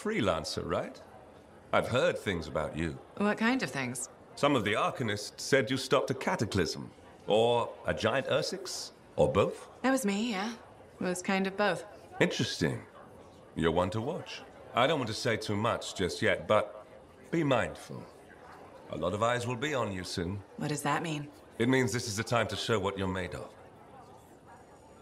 freelancer, right? I've heard things about you. What kind of things? Some of the Arcanists said you stopped a cataclysm. Or a giant Ursix. Or both. That was me, yeah. It was kind of both. Interesting. You're one to watch. I don't want to say too much just yet, but be mindful. A lot of eyes will be on you soon. What does that mean? It means this is the time to show what you're made of.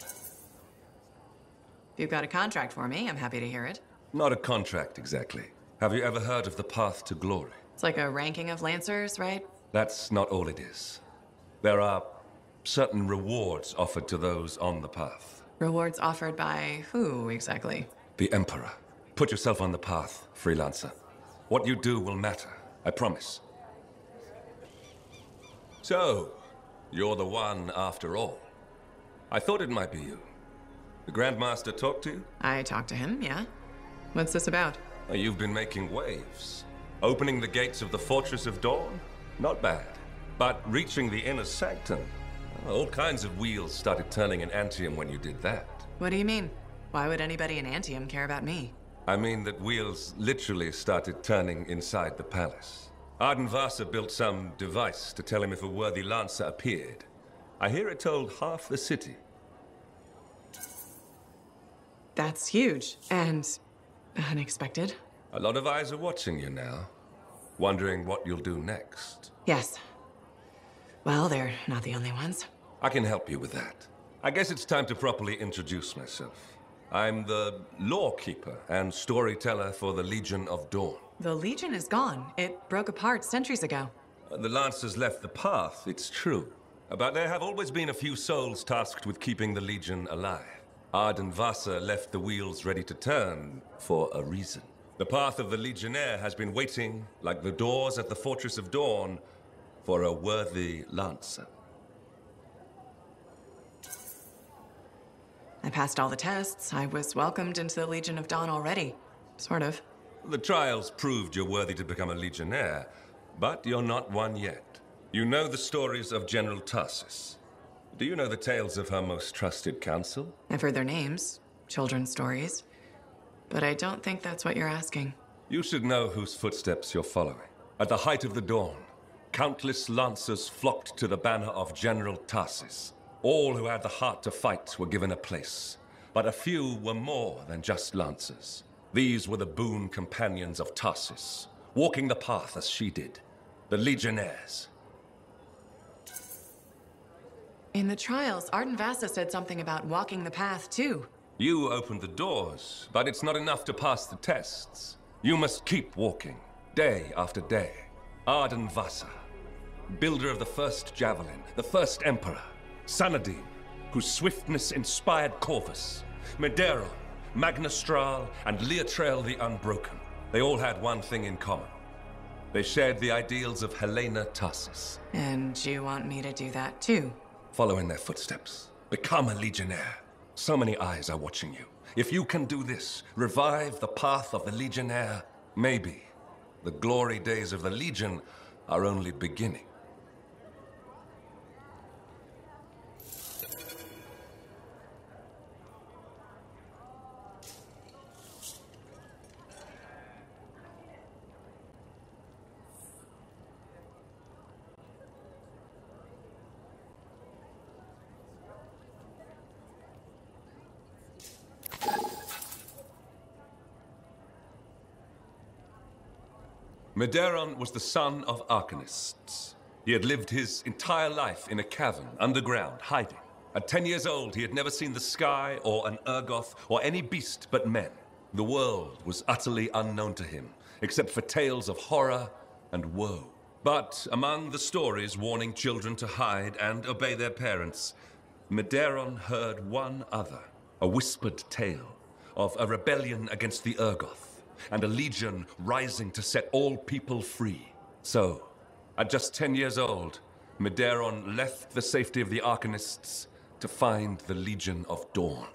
If you've got a contract for me, I'm happy to hear it. Not a contract, exactly. Have you ever heard of the Path to Glory? It's like a ranking of Lancers, right? That's not all it is. There are certain rewards offered to those on the path. Rewards offered by who, exactly? The Emperor. Put yourself on the path, freelancer. What you do will matter, I promise. So, you're the one after all. I thought it might be you. The Grandmaster talked to you? I talked to him, yeah. What's this about? You've been making waves. Opening the gates of the Fortress of Dawn? Not bad. But reaching the inner sanctum? All kinds of wheels started turning in Antium when you did that. What do you mean? Why would anybody in Antium care about me? I mean that wheels literally started turning inside the palace. Arden Vasa built some device to tell him if a worthy Lancer appeared. I hear it told half the city. That's huge. And unexpected. A lot of eyes are watching you now, wondering what you'll do next. Yes. Well, they're not the only ones. I can help you with that. I guess it's time to properly introduce myself. I'm the Lawkeeper and storyteller for the Legion of Dawn. The Legion is gone. It broke apart centuries ago. The Lancers left the path, it's true. But there have always been a few souls tasked with keeping the Legion alive. Arden Vasa left the wheels ready to turn for a reason. The path of the Legionnaire has been waiting, like the doors at the Fortress of Dawn, for a worthy Lancer. I passed all the tests. I was welcomed into the Legion of Dawn already. Sort of. The trials proved you're worthy to become a Legionnaire, but you're not one yet. You know the stories of General Tarsis. Do you know the tales of her most trusted council? I've heard their names, children's stories. But I don't think that's what you're asking. You should know whose footsteps you're following. At the height of the dawn, countless Lancers flocked to the banner of General Tarsis. All who had the heart to fight were given a place. But a few were more than just Lancers. These were the boon companions of Tarsis, walking the path as she did. The Legionnaires. In the trials, Arden Vasa said something about walking the path, too. You opened the doors, but it's not enough to pass the tests. You must keep walking, day after day. Arden Vasa, builder of the first javelin, the first emperor. Sanadin, whose swiftness inspired Corvus. Medeiros, Magnastral, and Leotrael the Unbroken. They all had one thing in common. They shared the ideals of Helena Tarsis. And you want me to do that, too? Follow in their footsteps. Become a Legionnaire. So many eyes are watching you. If you can do this, revive the path of the Legionnaire, maybe the glory days of the Legion are only beginning. Medeiros was the son of Arcanists. He had lived his entire life in a cavern, underground, hiding. At 10 years old, he had never seen the sky or an Urgoth or any beast but men. The world was utterly unknown to him, except for tales of horror and woe. But among the stories warning children to hide and obey their parents, Medeiros heard one other, a whispered tale of a rebellion against the Urgoth, and a legion rising to set all people free. So, at just 10 years old, Medeiros left the safety of the Arcanists to find the Legion of Dawn.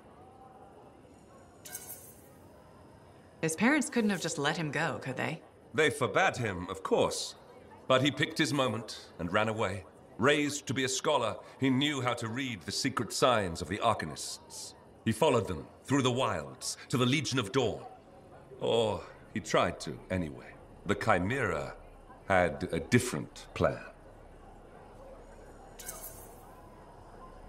His parents couldn't have just let him go, could they? They forbade him, of course, but he picked his moment and ran away. Raised to be a scholar, he knew how to read the secret signs of the Arcanists. He followed them through the wilds to the Legion of Dawn. Or He tried to, anyway. The Chimera had a different plan.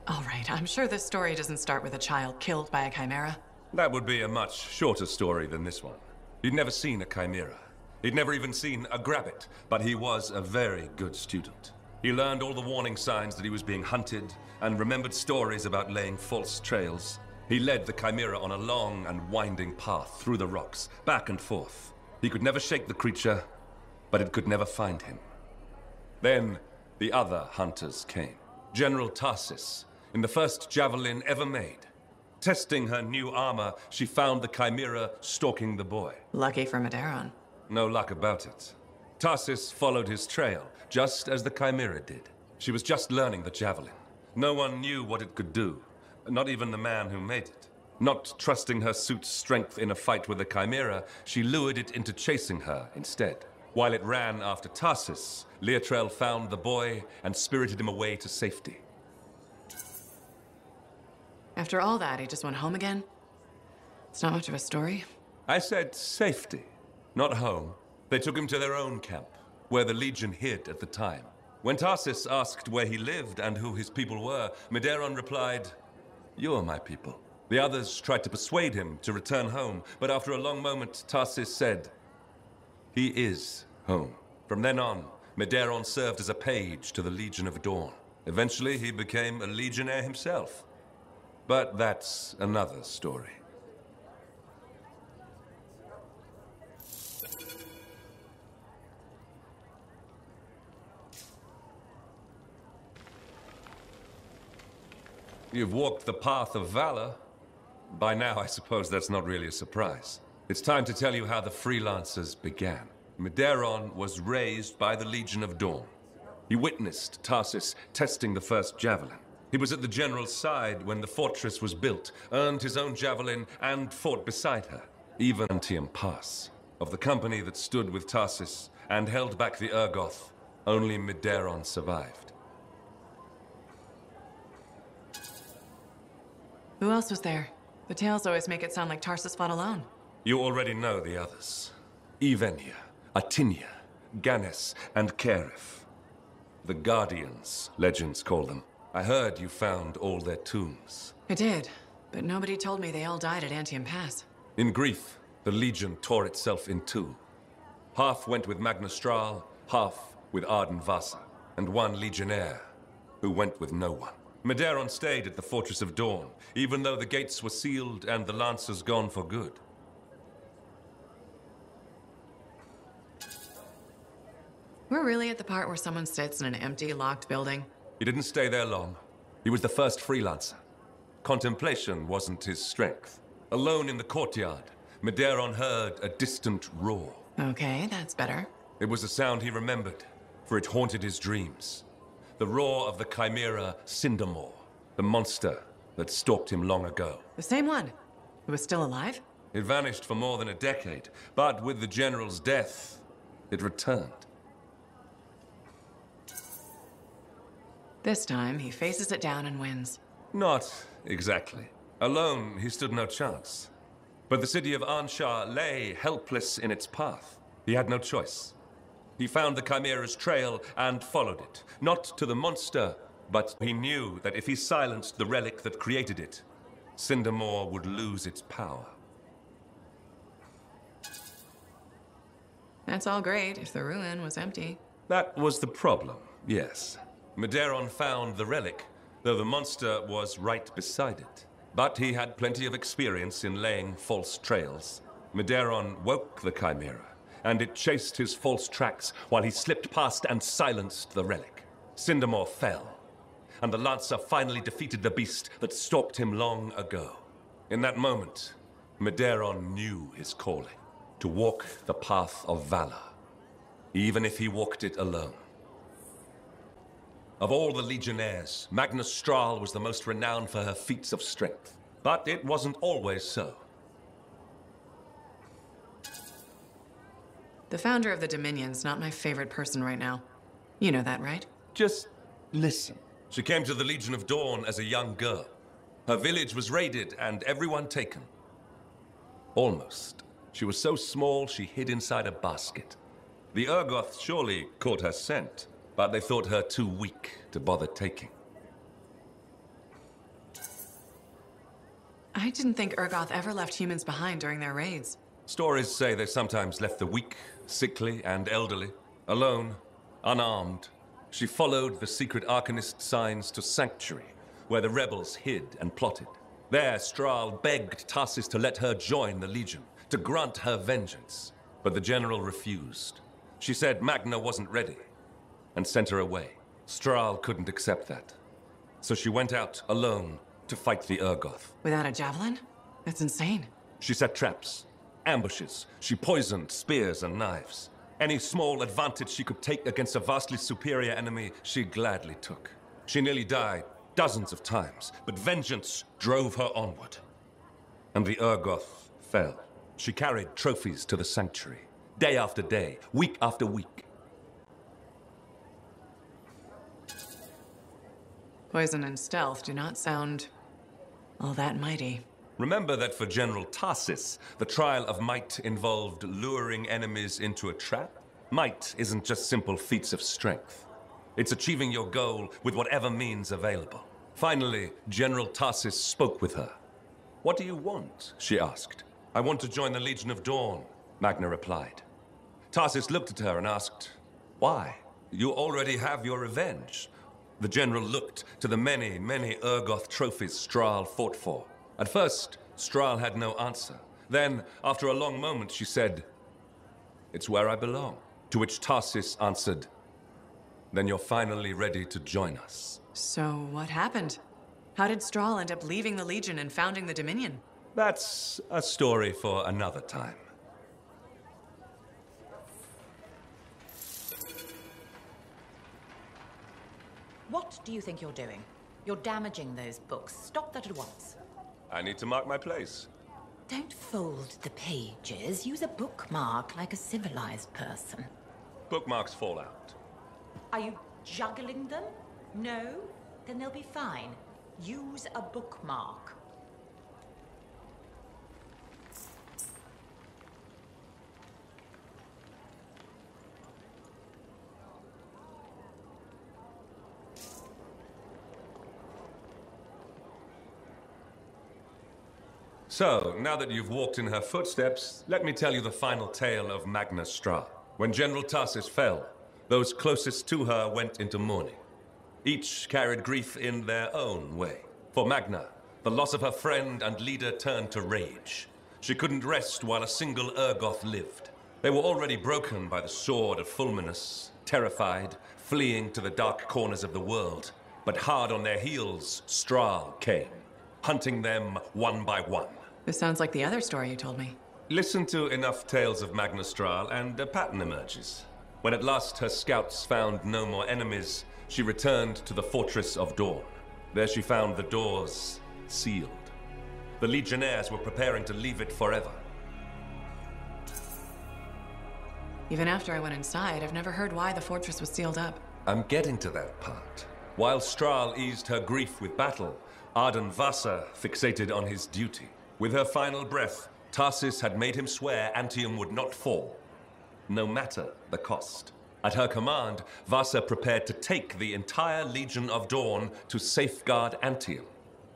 All right, I'm sure this story doesn't start with a child killed by a chimera. That would be a much shorter story than this one. He'd never seen a chimera. He'd never even seen a grabbit, but he was a very good student. He learned all the warning signs that he was being hunted, and remembered stories about laying false trails. He led the chimera on a long and winding path through the rocks, back and forth. He could never shake the creature, but it could never find him. Then, the other hunters came. General Tarsis, in the first javelin ever made. Testing her new armor, she found the chimera stalking the boy. Lucky for Medeiros. No luck about it. Tarsis followed his trail, just as the chimera did. She was just learning the javelin. No one knew what it could do, not even the man who made it. Not trusting her suit's strength in a fight with the chimera, she lured it into chasing her instead. While it ran after Tarsis, Leotrel found the boy and spirited him away to safety. After all that, he just went home again? It's not much of a story. I said safety, not home. They took him to their own camp, where the Legion hid at the time. When Tarsis asked where he lived and who his people were, Medeiros replied, "You are my people." The others tried to persuade him to return home, but after a long moment, Tarsis said, "He is home." From then on, Medeiros served as a page to the Legion of Dawn. Eventually, he became a Legionnaire himself. But that's another story. You've walked the path of valor. By now, I suppose that's not really a surprise. It's time to tell you how the Freelancers began. Medeiros was raised by the Legion of Dawn. He witnessed Tarsis testing the first javelin. He was at the general's side when the fortress was built, earned his own javelin, and fought beside her, even Antium Pass. Of the company that stood with Tarsis and held back the Urgoth, only Medeiros survived. Who else was there? The tales always make it sound like Tarsis fought alone. You already know the others. Evenia, Atinia, Ganes, and Kerif. The Guardians, legends call them. I heard you found all their tombs. I did, but nobody told me they all died at Antium Pass. In grief, the Legion tore itself in two. Half went with Magnastral, half with Arden Vasa, and one Legionnaire, who went with no one. Medeiros stayed at the Fortress of Dawn, even though the gates were sealed and the Lancers gone for good. We're really at the part where someone sits in an empty, locked building. He didn't stay there long. He was the first freelancer. Contemplation wasn't his strength. Alone in the courtyard, Medeiros heard a distant roar. Okay, that's better. It was a sound he remembered, for it haunted his dreams. The roar of the chimera Cindermore, the monster that stalked him long ago. The same one, who was still alive? It vanished for more than a decade, but with the general's death, it returned. This time, he faces it down and wins. Not exactly. Alone, he stood no chance. But the city of Anshar lay helpless in its path. He had no choice. He found the Chimera's trail and followed it. Not to the monster, but he knew that if he silenced the relic that created it, Cindermore would lose its power. That's all great if the ruin was empty. That was the problem, yes. Medeiros found the relic, though the monster was right beside it. But he had plenty of experience in laying false trails. Medeiros woke the Chimera, and it chased his false tracks while he slipped past and silenced the relic. Cindermore fell, and the Lancer finally defeated the beast that stalked him long ago. In that moment, Medeiros knew his calling, to walk the path of valor, even if he walked it alone. Of all the Legionnaires, Magnastral was the most renowned for her feats of strength. But it wasn't always so. The founder of the Dominion's not my favorite person right now. You know that, right? Just listen. She came to the Legion of Dawn as a young girl. Her village was raided and everyone taken. Almost. She was so small she hid inside a basket. The Urgoth surely caught her scent, but they thought her too weak to bother taking. I didn't think Urgoth ever left humans behind during their raids. Stories say they sometimes left the weak, sickly, and elderly, alone, unarmed. She followed the secret Arcanist signs to Sanctuary, where the rebels hid and plotted. There, Strahl begged Tarsis to let her join the Legion, to grant her vengeance. But the general refused. She said Magna wasn't ready, and sent her away. Strahl couldn't accept that. So she went out alone to fight the Urgoth. Without a javelin? That's insane. She set traps, ambushes. She poisoned spears and knives. Any small advantage she could take against a vastly superior enemy, she gladly took. She nearly died dozens of times, but vengeance drove her onward. And the Urgoth fell. She carried trophies to the Sanctuary, day after day, week after week. Poison and stealth do not sound all that mighty. Remember that for General Tarsis, the trial of might involved luring enemies into a trap? Might isn't just simple feats of strength. It's achieving your goal with whatever means available. Finally, General Tarsis spoke with her. "What do you want?" she asked. "I want to join the Legion of Dawn," Magna replied. Tarsis looked at her and asked, "Why? You already have your revenge." The general looked to the many, many Urgoth trophies Strahl fought for. At first, Strahl had no answer. Then, after a long moment, she said, "It's where I belong." To which Tarsis answered, "Then you're finally ready to join us." So what happened? How did Strahl end up leaving the Legion and founding the Dominion? That's a story for another time. What do you think you're doing? You're damaging those books. Stop that at once. I need to mark my place. Don't fold the pages. Use a bookmark like a civilized person. Bookmarks fall out. Are you juggling them? No? Then they'll be fine. Use a bookmark. So, now that you've walked in her footsteps, let me tell you the final tale of Magna Strahl. When General Tarsis fell, those closest to her went into mourning. Each carried grief in their own way. For Magna, the loss of her friend and leader turned to rage. She couldn't rest while a single Urgoth lived. They were already broken by the sword of Fulminus, terrified, fleeing to the dark corners of the world. But hard on their heels, Strahl came, hunting them one by one. This sounds like the other story you told me. Listen to enough tales of Magna Strahl and a pattern emerges. When at last her scouts found no more enemies, she returned to the Fortress of Dawn. There she found the doors sealed. The Legionnaires were preparing to leave it forever. Even after I went inside, I've never heard why the fortress was sealed up. I'm getting to that part. While Strahl eased her grief with battle, Arden Vasa fixated on his duty. With her final breath, Tarsis had made him swear Antium would not fall, no matter the cost. At her command, Vasa prepared to take the entire Legion of Dawn to safeguard Antium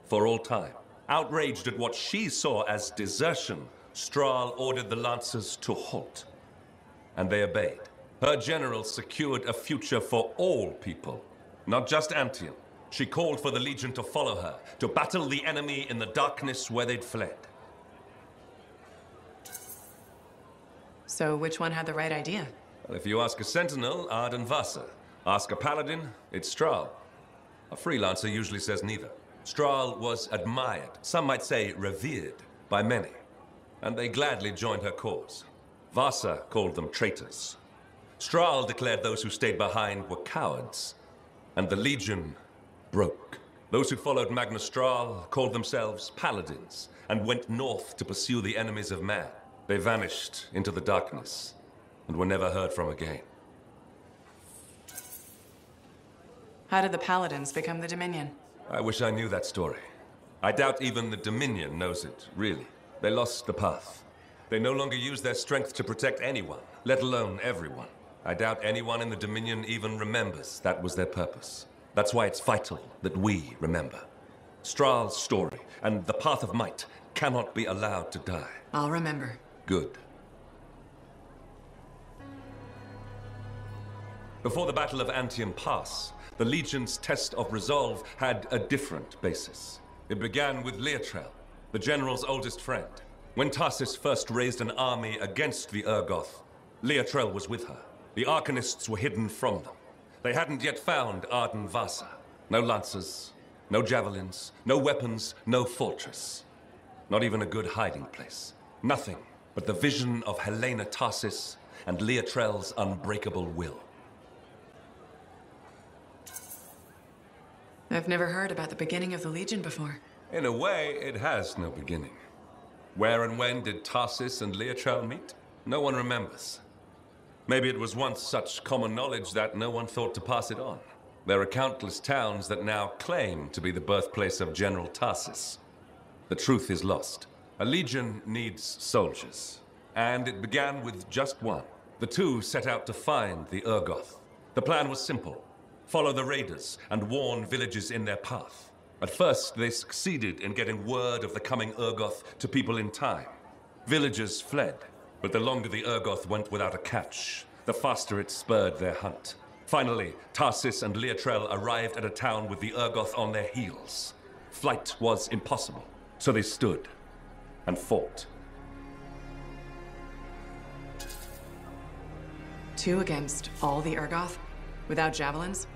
for all time. Outraged at what she saw as desertion, Strahl ordered the Lancers to halt, and they obeyed. Her general secured a future for all people, not just Antium. She called for the Legion to follow her, to battle the enemy in the darkness where they'd fled. So which one had the right idea? Well, if you ask a Sentinel, Arden Vasa. Ask a Paladin, it's Strahl. A freelancer usually says neither. Strahl was admired, some might say revered, by many, and they gladly joined her cause. Vasa called them traitors. Strahl declared those who stayed behind were cowards, and the Legion broke. Those who followed Magna Strahl called themselves Paladins and went north to pursue the enemies of man. They vanished into the darkness and were never heard from again. How did the Paladins become the Dominion? I wish I knew that story. I doubt even the Dominion knows it, really. They lost the path. They no longer use their strength to protect anyone, let alone everyone. I doubt anyone in the Dominion even remembers that was their purpose. That's why it's vital that we remember. Strahl's story and the Path of Might cannot be allowed to die. I'll remember. Good. Before the Battle of Antium Pass, the Legion's test of resolve had a different basis. It began with Leotrel, the General's oldest friend. When Tarsis first raised an army against the Urgoth, Leotrel was with her. The Arcanists were hidden from them. They hadn't yet found Arden Vasa. No lancers, no javelins, no weapons, no fortress. Not even a good hiding place. Nothing but the vision of Helena Tarsis and Leotrel's unbreakable will. I've never heard about the beginning of the Legion before. In a way, it has no beginning. Where and when did Tarsis and Leotrel meet? No one remembers. Maybe it was once such common knowledge that no one thought to pass it on. There are countless towns that now claim to be the birthplace of General Tarsis. The truth is lost. A legion needs soldiers, and it began with just one. The two set out to find the Urgoth. The plan was simple. Follow the raiders and warn villages in their path. At first, they succeeded in getting word of the coming Urgoth to people in time. Villagers fled, but the longer the Urgoth went without a catch, the faster it spurred their hunt. Finally, Tarsis and Leotrel arrived at a town with the Urgoth on their heels. Flight was impossible, so they stood and fought. 2 against all the Urgoth? Without javelins?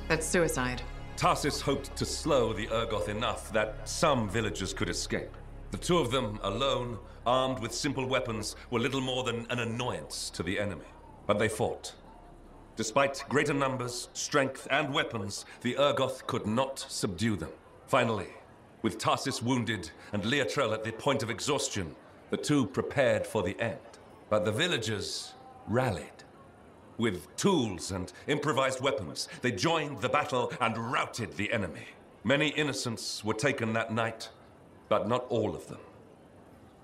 That's suicide. Tarsis hoped to slow the Urgoth enough that some villagers could escape. The two of them, alone, armed with simple weapons, were little more than an annoyance to the enemy. But they fought. Despite greater numbers, strength, and weapons, the Urgoth could not subdue them. Finally, with Tarsis wounded and Leotrel at the point of exhaustion, the two prepared for the end. But the villagers rallied. With tools and improvised weapons, they joined the battle and routed the enemy. Many innocents were taken that night, but not all of them.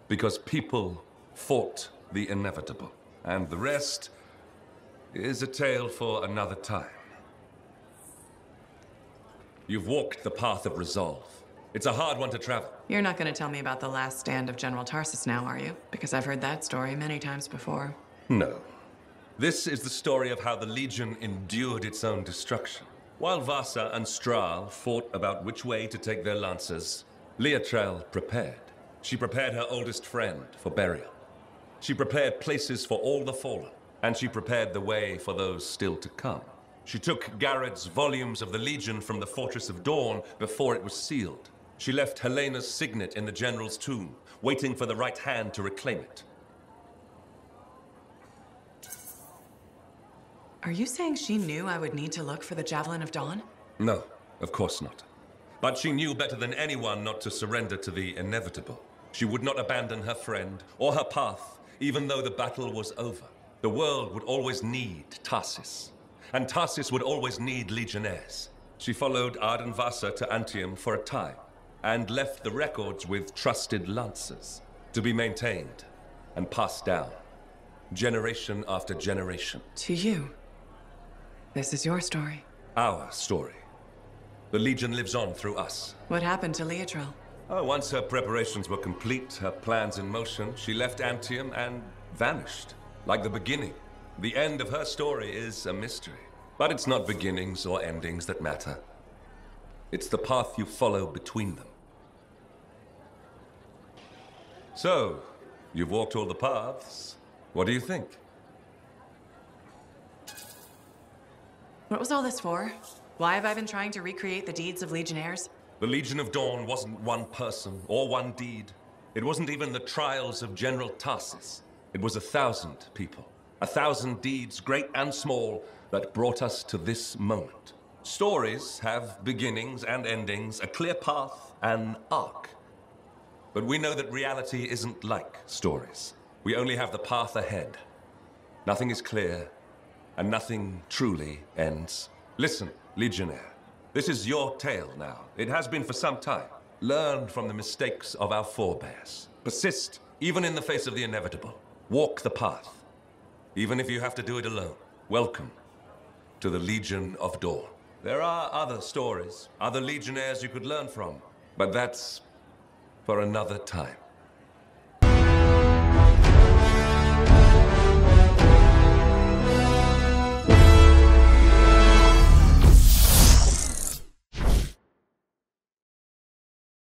Because people fought the inevitable. And the rest is a tale for another time. You've walked the path of resolve. It's a hard one to travel. You're not going to tell me about the last stand of General Tarsis now, are you? Because I've heard that story many times before. No. This is the story of how the Legion endured its own destruction. While Vasa and Strahl fought about which way to take their lancers, Leotrel prepared. She prepared her oldest friend for burial. She prepared places for all the fallen, and she prepared the way for those still to come. She took Garrett's volumes of the Legion from the Fortress of Dawn before it was sealed. She left Helena's signet in the General's tomb, waiting for the right hand to reclaim it. Are you saying she knew I would need to look for the Javelin of Dawn? No, of course not. But she knew better than anyone not to surrender to the inevitable. She would not abandon her friend or her path, even though the battle was over. The world would always need Tarsis, and Tarsis would always need legionnaires. She followed Arden Vasa to Antium for a time, and left the records with trusted lancers, to be maintained and passed down, generation after generation. To you. This is your story. Our story. The Legion lives on through us. What happened to Leotrel? Oh, once her preparations were complete, her plans in motion, she left Antium and vanished. Like the beginning. The end of her story is a mystery. But it's not beginnings or endings that matter. It's the path you follow between them. So, you've walked all the paths. What do you think? What was all this for? Why have I been trying to recreate the deeds of Legionnaires? The Legion of Dawn wasn't one person or one deed. It wasn't even the trials of General Tarsis. It was 1,000 people. 1,000 deeds, great and small, that brought us to this moment. Stories have beginnings and endings, a clear path, an arc. But we know that reality isn't like stories. We only have the path ahead. Nothing is clear, and nothing truly ends. Listen, Legionnaire. This is your tale now. It has been for some time. Learn from the mistakes of our forebears. Persist Even in the face of the inevitable, walk the path. Even if you have to do it alone. Welcome to the Legion of Dawn. There are other stories, other legionnaires you could learn from, but that's for another time.